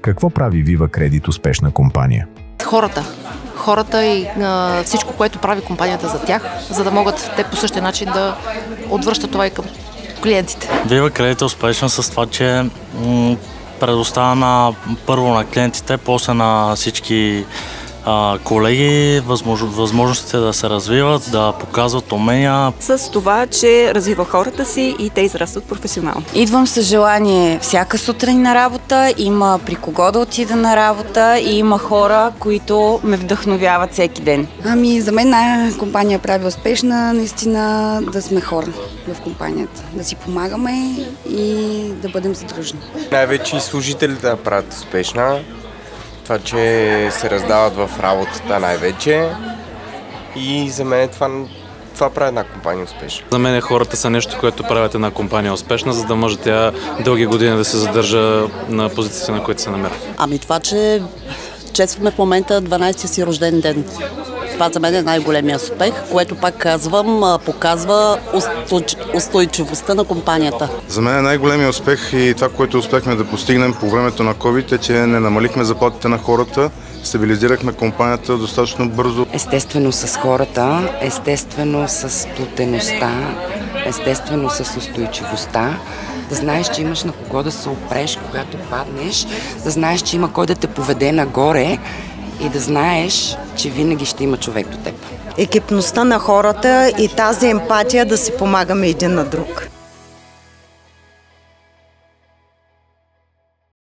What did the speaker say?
Какво прави Viva Credit успешна компания? Хората и всичко, което прави компанията за тях, за да могат те по същия начин да отвръщат това и към клиентите. Viva Credit е успешна с това, че предоставя първо на клиентите, после на всички колеги възможностите да се развиват, да показват умения. С това, че развива хората си и те израстват професионално. Идвам с желание всяка сутрин на работа, има при кого да отида на работа и има хора, които ме вдъхновяват всеки ден. За мен компания прави успешна, наистина да сме хора в компанията, да си помагаме и да бъдем задружни. Най-вече и служителите да правят успешна. Това, че се раздават в работата най-вече и за мен това прави една компания успешна. За мен хората са нещо, което правят една компания успешна, за да може тя дълги години да се задържа на позицията, на която се намира. Това, че честваме в момента 12-ти си рожден ден. Това за мен е най-големия успех, което пак казвам, показва устойчивостта на компанията. За мен е най-големия успех и това, което успехме да постигнем по времето на COVID е, че не намалихме заплатите на хората, стабилизирахме компанията достатъчно бързо. Естествено с хората, естествено с плотеността, естествено с устойчивостта. Да знаеш, че имаш на кого да се опреш, когато паднеш, да знаеш, че има кой да те поведе нагоре и да знаеш, че винаги ще има човек до теб. Екипността на хората и тази емпатия да си помагаме един на друг.